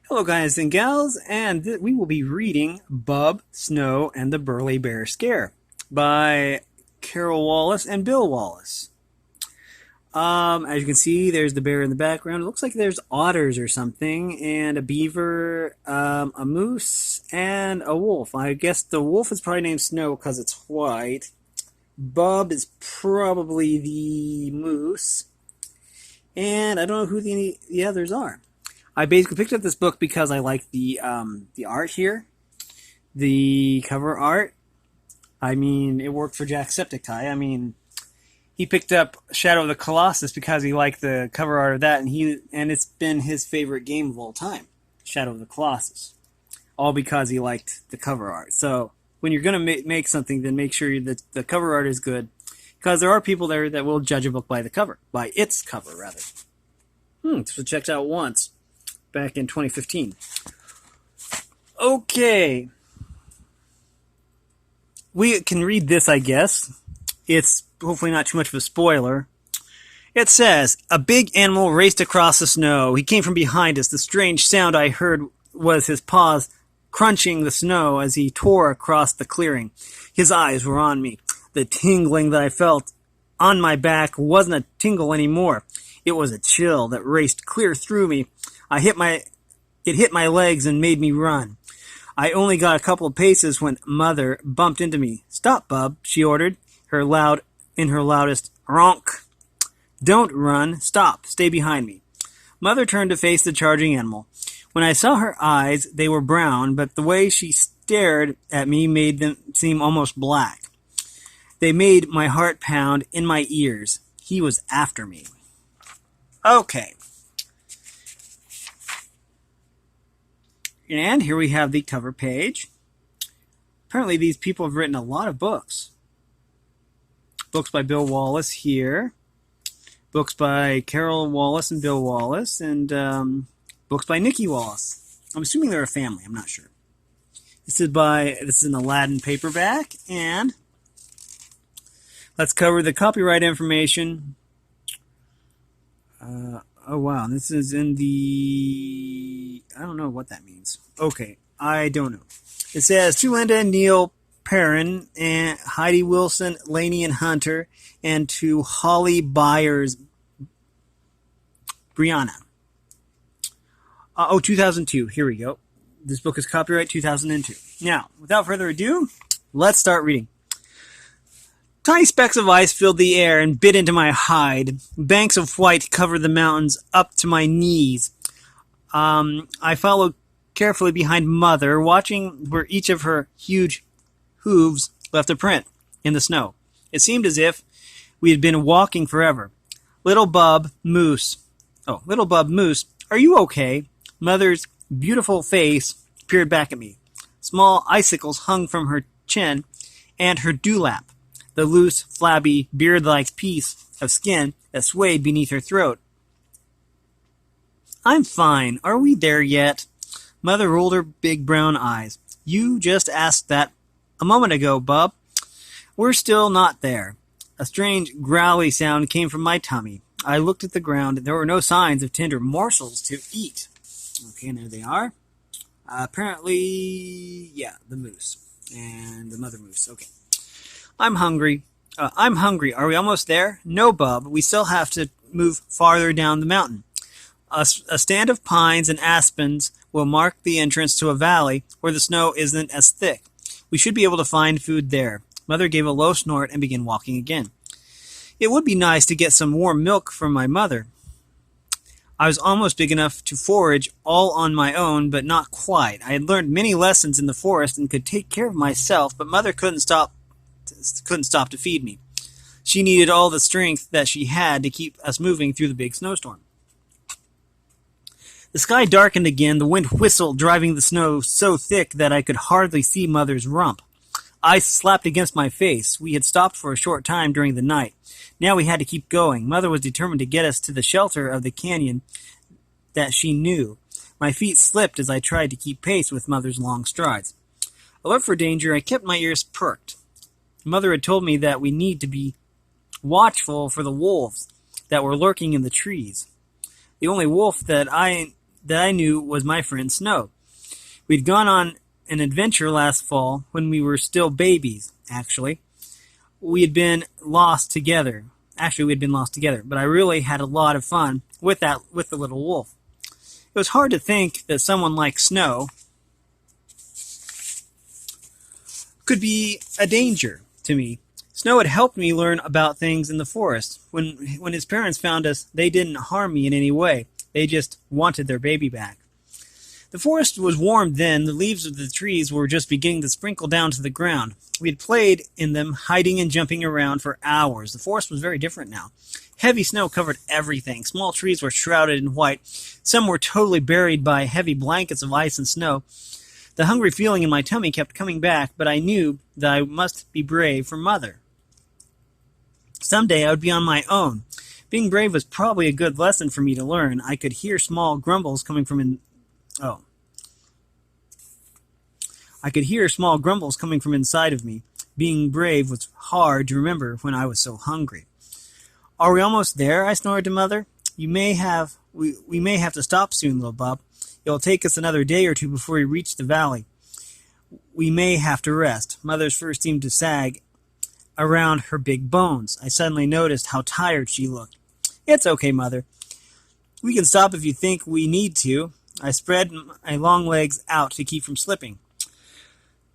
Hello, guys and gals, and we will be reading Bub, Snow, and the Burly Bear Scare by Carol Wallace and Bill Wallace. As you can see, there's the bear in the background. It looks like there's otters or something, and a beaver, a moose, and a wolf. I guess the wolf is probably named Snow because it's white. Bub is probably the moose, and I don't know who the others are. I basically picked up this book because I like the art here, the cover art. I mean, it worked for Jacksepticeye. I mean, he picked up Shadow of the Colossus because he liked the cover art of that, and it's been his favorite game of all time, Shadow of the Colossus, all because he liked the cover art. So when you're going to make something, then make sure that the cover art is good, because there are people there that will judge a book by its cover rather. So checked out once. Back in 2015. Okay. We can read this, I guess. It's hopefully not too much of a spoiler. It says, a big animal raced across the snow. He came from behind us. The strange sound I heard was his paws crunching the snow as he tore across the clearing. His eyes were on me. The tingling that I felt on my back wasn't a tingle anymore. It was a chill that raced clear through me. It hit my legs and made me run. I only got a couple of paces when Mother bumped into me. Stop, Bub, she ordered, her loudest ronk. Don't run. Stop. Stay behind me. Mother turned to face the charging animal. When I saw her eyes, they were brown, but the way she stared at me made them seem almost black. They made my heart pound in my ears. He was after me. Okay. And here we have the cover page. Apparently these people have written a lot of books. Books by Bill Wallace here. Books by Carol Wallace and Bill Wallace. And books by Nikki Wallace. I'm assuming they're a family. I'm not sure. This is an Aladdin paperback. And let's cover the copyright information. Oh, wow. This is in the... I don't know what that means. Okay. I don't know. It says, to Linda and Neil Perrin, and Heidi Wilson, Laney and Hunter, and to Holly Byers, Brianna. 2002. Here we go. This book is copyright 2002. Now, without further ado, let's start reading. Tiny specks of ice filled the air and bit into my hide. Banks of white covered the mountains up to my knees. I followed carefully behind Mother, watching where each of her huge hooves left a print in the snow. It seemed as if we had been walking forever. Little Bub Moose, are you okay? Mother's beautiful face peered back at me. Small icicles hung from her chin and her dewlap, the loose, flabby, beard-like piece of skin that swayed beneath her throat. I'm fine. Are we there yet? Mother rolled her big brown eyes. You just asked that a moment ago, Bub. We're still not there. A strange, growly sound came from my tummy. I looked at the ground. There were no signs of tender morsels to eat. Okay, and there they are. Apparently, the moose. And the mother moose. Okay. I'm hungry. Are we almost there? No, Bub. We still have to move farther down the mountain. A stand of pines and aspens will mark the entrance to a valley where the snow isn't as thick. We should be able to find food there. Mother gave a low snort and began walking again. It would be nice to get some warm milk from my mother. I was almost big enough to forage all on my own, but not quite. I had learned many lessons in the forest and could take care of myself, but Mother couldn't stop to feed me. She needed all the strength that she had to keep us moving through the big snowstorm. The sky darkened again. The wind whistled, driving the snow so thick that I could hardly see Mother's rump. Ice slapped against my face. We had stopped for a short time during the night. Now we had to keep going. Mother was determined to get us to the shelter of the canyon that she knew. My feet slipped as I tried to keep pace with Mother's long strides. Alert for danger, I kept my ears perked. Mother had told me that we need to be watchful for the wolves that were lurking in the trees. The only wolf that I that I knew was my friend Snow. We'd gone on an adventure last fall when we were still babies, actually. We had been lost together. Actually, we had been lost together, but I really had a lot of fun with the little wolf. It was hard to think that someone like Snow could be a danger to me. Snow had helped me learn about things in the forest. When his parents found us, they didn't harm me in any way. They just wanted their baby back. The forest was warm then. The leaves of the trees were just beginning to sprinkle down to the ground. We had played in them, hiding and jumping around for hours. The forest was very different now. Heavy snow covered everything. Small trees were shrouded in white. Some were totally buried by heavy blankets of ice and snow. The hungry feeling in my tummy kept coming back, but I knew that I must be brave for Mother. Someday I would be on my own. Being brave was probably a good lesson for me to learn. I could hear small grumbles coming from inside of me. Being brave was hard to remember when I was so hungry. Are we almost there? I snored to Mother. We may have to stop soon, little Bub. It will take us another day or two before we reach the valley. We may have to rest. Mother's fur seemed to sag around her big bones. I suddenly noticed how tired she looked. It's okay, Mother. We can stop if you think we need to. I spread my long legs out to keep from slipping.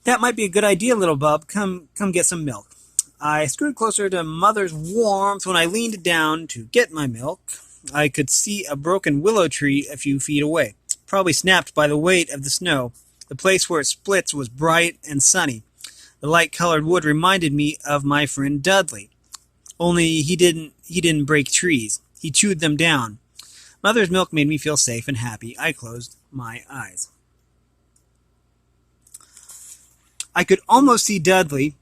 That might be a good idea, little Bub. Come get some milk. I screwed closer to Mother's warmth when I leaned down to get my milk. I could see a broken willow tree a few feet away, probably snapped by the weight of the snow. The place where it splits was bright and sunny. The light-colored wood reminded me of my friend Dudley. Only he didn't break trees. He chewed them down. Mother's milk made me feel safe and happy. I closed my eyes. I could almost see Dudley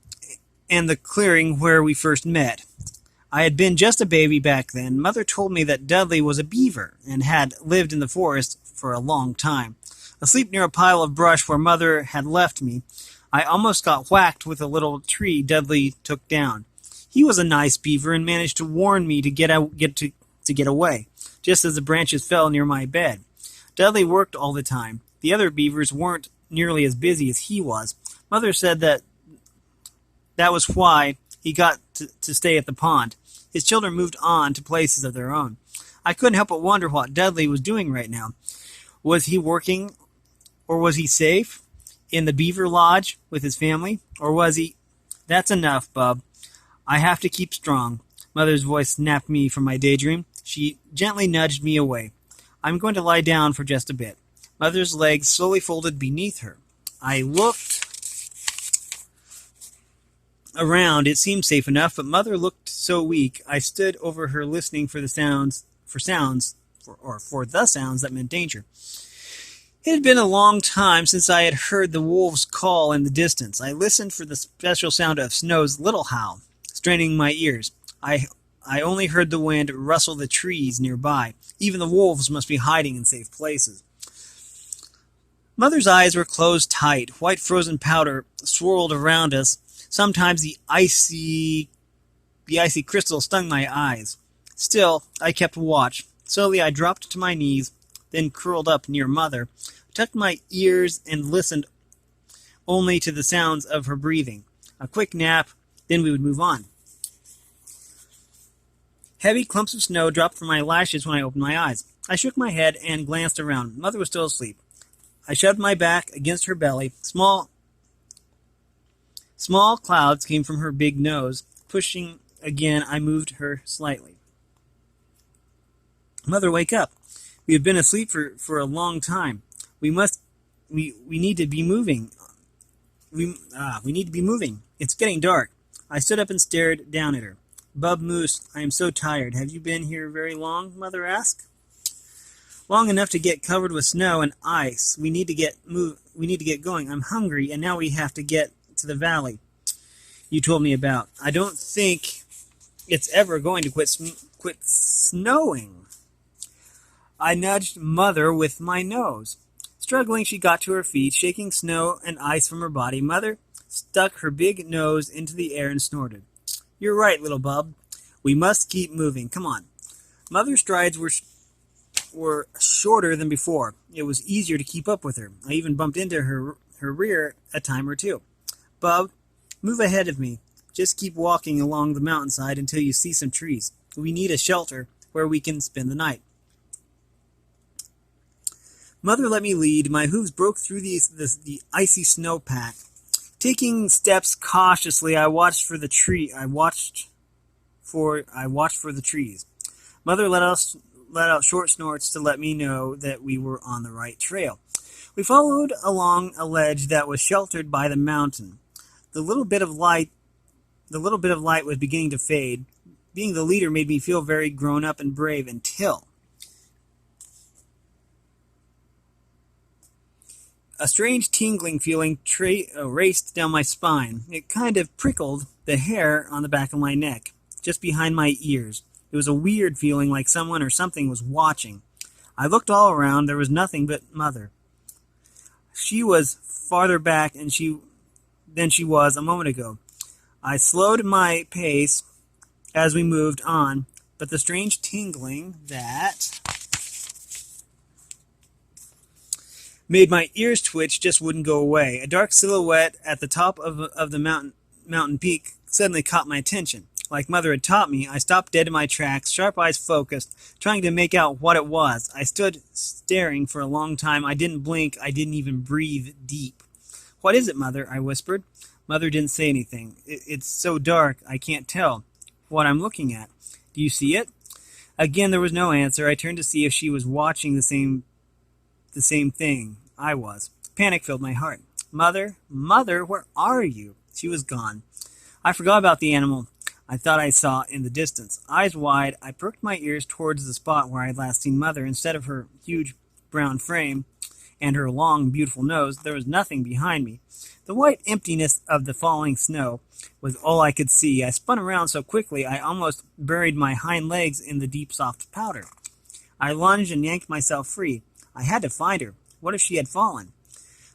and the clearing where we first met. I had been just a baby back then. Mother told me that Dudley was a beaver and had lived in the forest for a long time. Asleep near a pile of brush where Mother had left me, I almost got whacked with a little tree Dudley took down. He was a nice beaver and managed to warn me to get away, just as the branches fell near my bed. Dudley worked all the time. The other beavers weren't nearly as busy as he was. Mother said that was why he got to stay at the pond. His children moved on to places of their own. I couldn't help but wonder what Dudley was doing right now. Was he working, or was he safe in the beaver lodge with his family? Or was he... That's enough, Bub. I have to keep strong. Mother's voice snapped me from my daydream. She gently nudged me away. I'm going to lie down for just a bit. Mother's legs slowly folded beneath her. I looked around. It seemed safe enough, but Mother looked so weak. I stood over her listening for the sounds that meant danger. It had been a long time since I had heard the wolves call in the distance. I listened for the special sound of Snow's little howl, straining my ears. I only heard the wind rustle the trees nearby. Even the wolves must be hiding in safe places. Mother's eyes were closed tight. White frozen powder swirled around us. Sometimes the icy crystal stung my eyes. Still, I kept watch. Slowly I dropped to my knees, then curled up near Mother, tucked my ears and listened only to the sounds of her breathing. A quick nap, then we would move on. Heavy clumps of snow dropped from my lashes when I opened my eyes. I shook my head and glanced around. Mother was still asleep. I shoved my back against her belly. Small clouds came from her big nose. Pushing again, I moved her slightly. Mother, wake up. We have been asleep for a long time. We need to be moving. We need to be moving. It's getting dark. I stood up and stared down at her. Bub Moose, I am so tired. Have you been here very long? Mother asked. Long enough to get covered with snow and ice. We need to get going. I'm hungry, and now we have to get to the valley you told me about. I don't think it's ever going to quit snowing. I nudged Mother with my nose. Struggling, she got to her feet, shaking snow and ice from her body. Mother stuck her big nose into the air and snorted. You're right, little Bub. We must keep moving. Come on. Mother's strides were were shorter than before. It was easier to keep up with her. I even bumped into her rear a time or two. Bub, move ahead of me. Just keep walking along the mountainside until you see some trees. We need a shelter where we can spend the night. Mother let me lead. My hooves broke through the icy snowpack. Taking steps cautiously, I watched for the trees. Mother let out short snorts to let me know that we were on the right trail. We followed along a ledge that was sheltered by the mountain. The little bit of light was beginning to fade. Being the leader made me feel very grown up and brave until a strange tingling feeling raced down my spine. It kind of prickled the hair on the back of my neck, just behind my ears. It was a weird feeling, like someone or something was watching. I looked all around. There was nothing but Mother. She was farther back than she was a moment ago. I slowed my pace as we moved on, but the strange tingling that made my ears twitch just wouldn't go away. A dark silhouette at the top of the mountain peak suddenly caught my attention. Like Mother had taught me, I stopped dead in my tracks, sharp eyes focused, trying to make out what it was. I stood staring for a long time. I didn't blink. I didn't even breathe deep. "What is it, Mother?" I whispered. Mother didn't say anything. It's so dark, I can't tell what I'm looking at. "Do you see it?" Again, there was no answer. I turned to see if she was watching the same thing I was. Panic filled my heart. "Mother, Mother, where are you?" She was gone. I forgot about the animal I thought I saw in the distance. Eyes wide, I perked my ears towards the spot where I had last seen Mother. Instead of her huge brown frame and her long, beautiful nose, there was nothing behind me. The white emptiness of the falling snow was all I could see. I spun around so quickly I almost buried my hind legs in the deep, soft powder. I lunged and yanked myself free. I had to find her. What if she had fallen?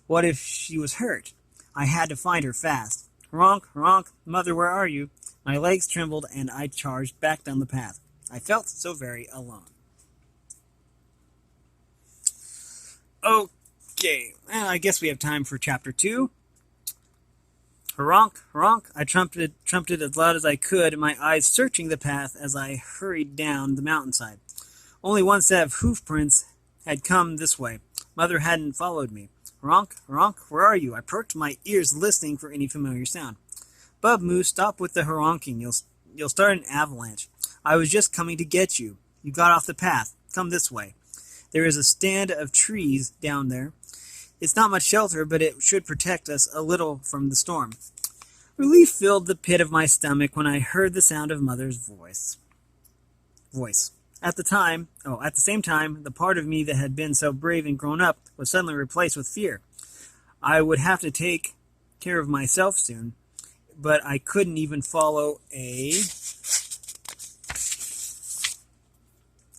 What if she was hurt? I had to find her fast. "Honk, honk, Mother, where are you?" My legs trembled, and I charged back down the path. I felt so very alone. Okay, well, I guess we have time for Chapter 2. Honk, honk, I trumpeted as loud as I could, my eyes searching the path as I hurried down the mountainside. Only one set of hoof prints had come this way. Mother hadn't followed me. "Honk, honk, where are you?" I perked my ears listening for any familiar sound. "Bub Moose, stop with the honking. You'll start an avalanche. I was just coming to get you. You got off the path. Come this way. There is a stand of trees down there. It's not much shelter, but it should protect us a little from the storm." Relief filled the pit of my stomach when I heard the sound of Mother's voice. At the same time, the part of me that had been so brave and grown up was suddenly replaced with fear. I would have to take care of myself soon, but I couldn't even follow a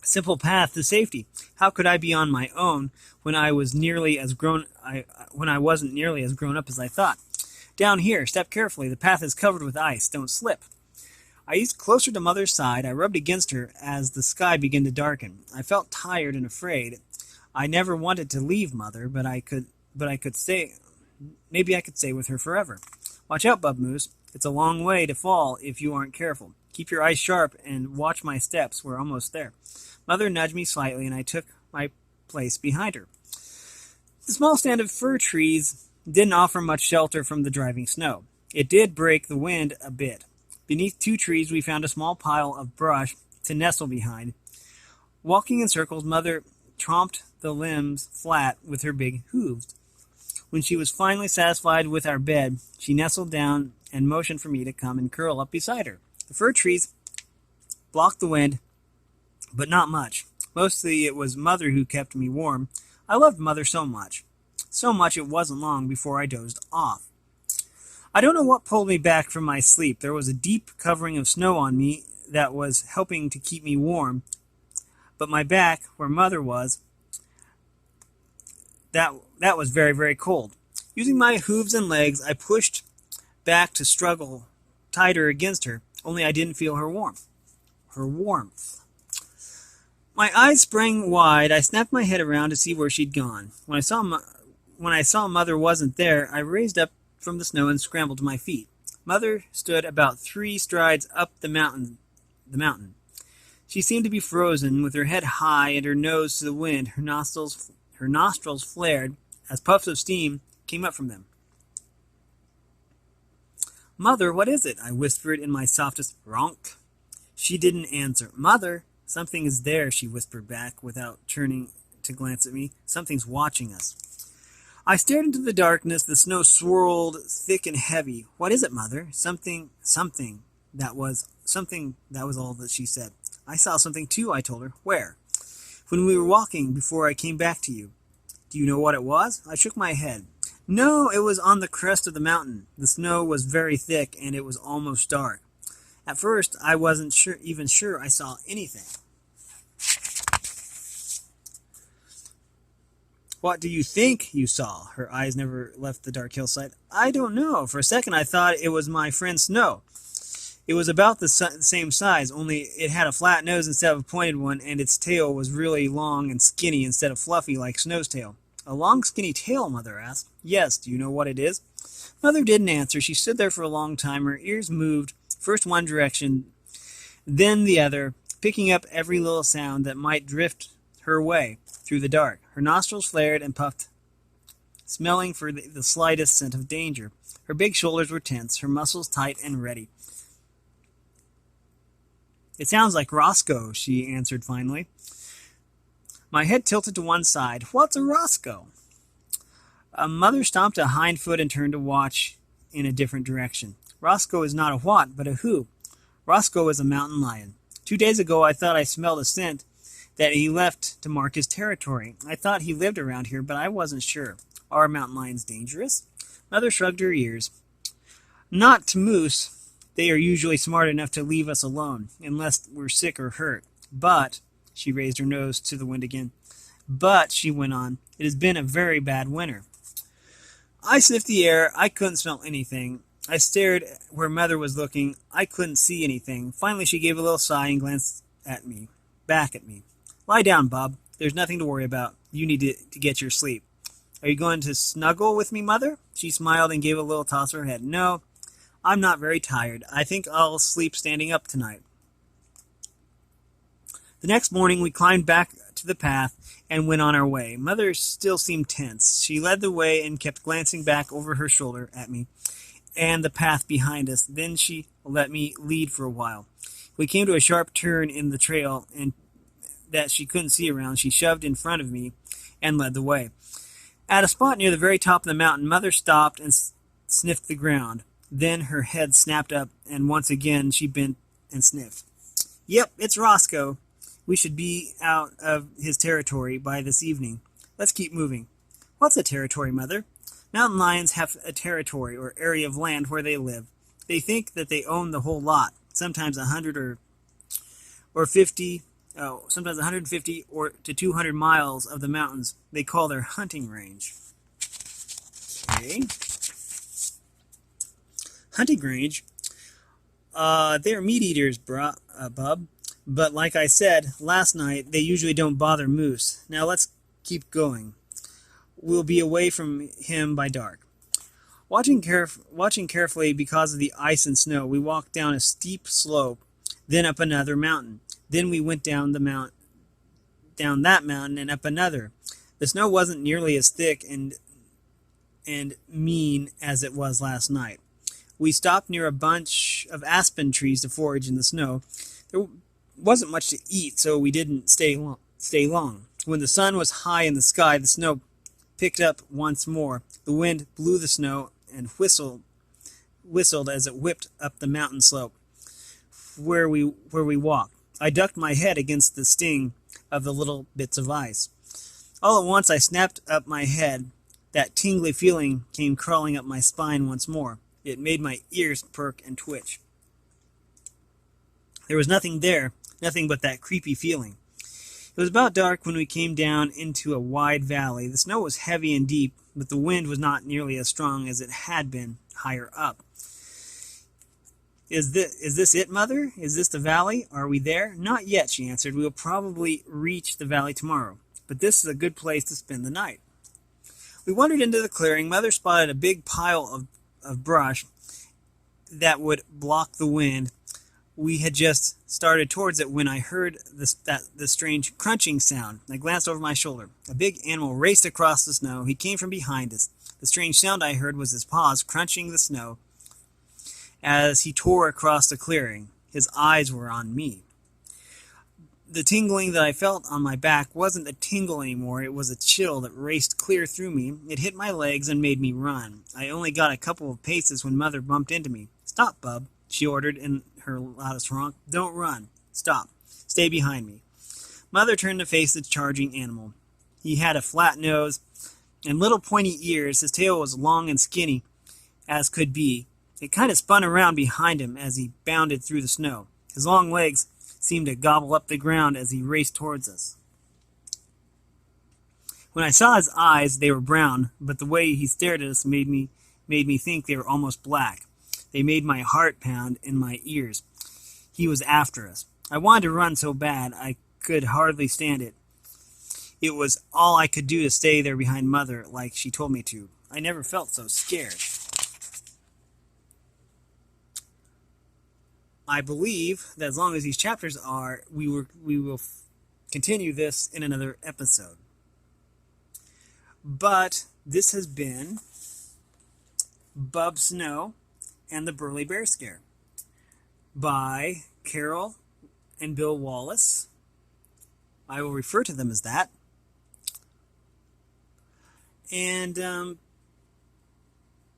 simple path to safety. How could I be on my own when I wasn't nearly as grown up as I thought? "Down here, step carefully. The path is covered with ice. Don't slip." I eased closer to Mother's side. I rubbed against her as the sky began to darken. I felt tired and afraid. I never wanted to leave Mother, but I could stay. Maybe I could stay with her forever. "Watch out, Bub Moose. It's a long way to fall if you aren't careful. Keep your eyes sharp and watch my steps. We're almost there." Mother nudged me slightly, and I took my place behind her. The small stand of fir trees didn't offer much shelter from the driving snow. It did break the wind a bit. Beneath two trees, we found a small pile of brush to nestle behind. Walking in circles, Mother tromped the limbs flat with her big hooves. When she was finally satisfied with our bed, she nestled down and motioned for me to come and curl up beside her. The fir trees blocked the wind, but not much. Mostly it was Mother who kept me warm. I loved Mother so much. So much it wasn't long before I dozed off. I don't know what pulled me back from my sleep. There was a deep covering of snow on me that was helping to keep me warm, but my back, where Mother was, that was very, very cold. Using my hooves and legs, I pushed back to struggle tighter against her, only I didn't feel her warmth. My eyes sprang wide. I snapped my head around to see where she'd gone. When I saw Mother wasn't there, I raised up from the snow and scrambled to my feet. Mother stood about 3 strides up the mountain. She seemed to be frozen, with her head high and her nose to the wind. Her nostrils flared as puffs of steam came up from them. "Mother, what is it?" I whispered in my softest "ronk." She didn't answer. "Mother, something is there," she whispered back without turning to glance at me. "Something's watching us." I stared into the darkness. The snow swirled thick and heavy. "What is it, Mother?" Something. That was all that she said. "I saw something too," I told her. "Where?" "When we were walking before I came back to you." "Do you know what it was?" I shook my head. "No, it was on the crest of the mountain. The snow was very thick, and it was almost dark. At first, I wasn't even sure I saw anything." "What do you think you saw?" Her eyes never left the dark hillside. "I don't know. For a second, I thought it was my friend Snow. It was about the same size, only it had a flat nose instead of a pointed one, and its tail was really long and skinny instead of fluffy like Snow's tail." "A long, skinny tail?" Mother asked. "Yes. Do you know what it is?" Mother didn't answer. She stood there for a long time. Her ears moved, first one direction, then the other, picking up every little sound that might drift her way through the dark. Her nostrils flared and puffed, smelling for the slightest scent of danger. Her big shoulders were tense, her muscles tight and ready. "It sounds like Roscoe," she answered finally. My head tilted to one side. "What's a Roscoe?" Mother stomped a hind foot and turned to watch in a different direction. "Roscoe is not a what, but a who. Roscoe is a mountain lion. 2 days ago I thought I smelled a scent that he left to mark his territory. I thought he lived around here, but I wasn't sure. Are mountain lions dangerous?" Mother shrugged her ears. "Not to moose. They are usually smart enough to leave us alone, unless we're sick or hurt. But," she raised her nose to the wind again, "but," she went on, "it has been a very bad winter." I sniffed the air. I couldn't smell anything. I stared where Mother was looking. I couldn't see anything. Finally, she gave a little sigh and glanced back at me. "Lie down, Bub. There's nothing to worry about. You need to get your sleep." "Are you going to snuggle with me, Mother?" She smiled and gave a little toss of her head. "No, I'm not very tired. I think I'll sleep standing up tonight." The next morning, we climbed back to the path and went on our way. Mother still seemed tense. She led the way and kept glancing back over her shoulder at me and the path behind us. Then she let me lead for a while. We came to a sharp turn in the trail and that she couldn't see around. She shoved in front of me and led the way. At a spot near the very top of the mountain, Mother stopped and sniffed the ground. Then her head snapped up, and once again she bent and sniffed. "Yep, it's Roscoe. We should be out of his territory by this evening. Let's keep moving." "What's a territory, Mother?" "Mountain lions have a territory or area of land where they live. They think that they own the whole lot, sometimes 150 or to 200 miles of the mountains. They call their hunting range." Okay. Hunting range. They're meat eaters, Bub. But like I said last night, they usually don't bother moose. Now let's keep going. We'll be away from him by dark. Watching carefully because of the ice and snow, we walked down a steep slope, then up another mountain. Then we went down that mountain and up another. The snow wasn't nearly as thick and mean as it was last night. We stopped near a bunch of aspen trees to forage in the snow. There wasn't much to eat, so we didn't stay long. When the sun was high in the sky, the snow picked up once more. The wind blew the snow and whistled as it whipped up the mountain slope where we walked. I ducked my head against the sting of the little bits of ice. All at once I snapped up my head. That tingly feeling came crawling up my spine once more. It made my ears perk and twitch. There was nothing there, nothing but that creepy feeling. It was about dark when we came down into a wide valley. The snow was heavy and deep, but the wind was not nearly as strong as it had been higher up. Is this it, Mother? Is this the valley? Are we there? Not yet, she answered. We will probably reach the valley tomorrow, but this is a good place to spend the night. We wandered into the clearing. Mother spotted a big pile of brush that would block the wind. We had just started towards it when I heard the strange crunching sound. I glanced over my shoulder. A big animal raced across the snow. He came from behind us. The strange sound I heard was his paws crunching the snow as he tore across the clearing. His eyes were on me. The tingling that I felt on my back wasn't a tingle anymore. It was a chill that raced clear through me. It hit my legs and made me run. I only got a couple of paces when Mother bumped into me. "Stop, Bub," she ordered in her loudest honk. "Don't run. Stop. Stay behind me." Mother turned to face the charging animal. He had a flat nose and little pointy ears. His tail was long and skinny as could be. It kind of spun around behind him as he bounded through the snow. His long legs seemed to gobble up the ground as he raced towards us. When I saw his eyes, they were brown, but the way he stared at us made me think they were almost black. They made my heart pound in my ears. He was after us. I wanted to run so bad I could hardly stand it. It was all I could do to stay there behind Mother like she told me to. I never felt so scared. I believe that as long as these chapters are, we will continue this in another episode. But this has been Bub Snow and the Burly Bear Scare by Carol and Bill Wallace. I will refer to them as that. And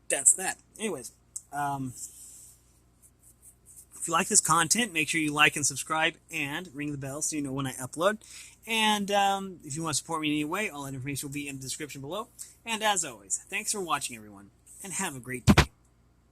that's that. Anyways, if you like this content, make sure you like and subscribe and ring the bell so you know when I upload. And if you want to support me in any way, all that information will be in the description below. And as always, thanks for watching, everyone, and have a great day.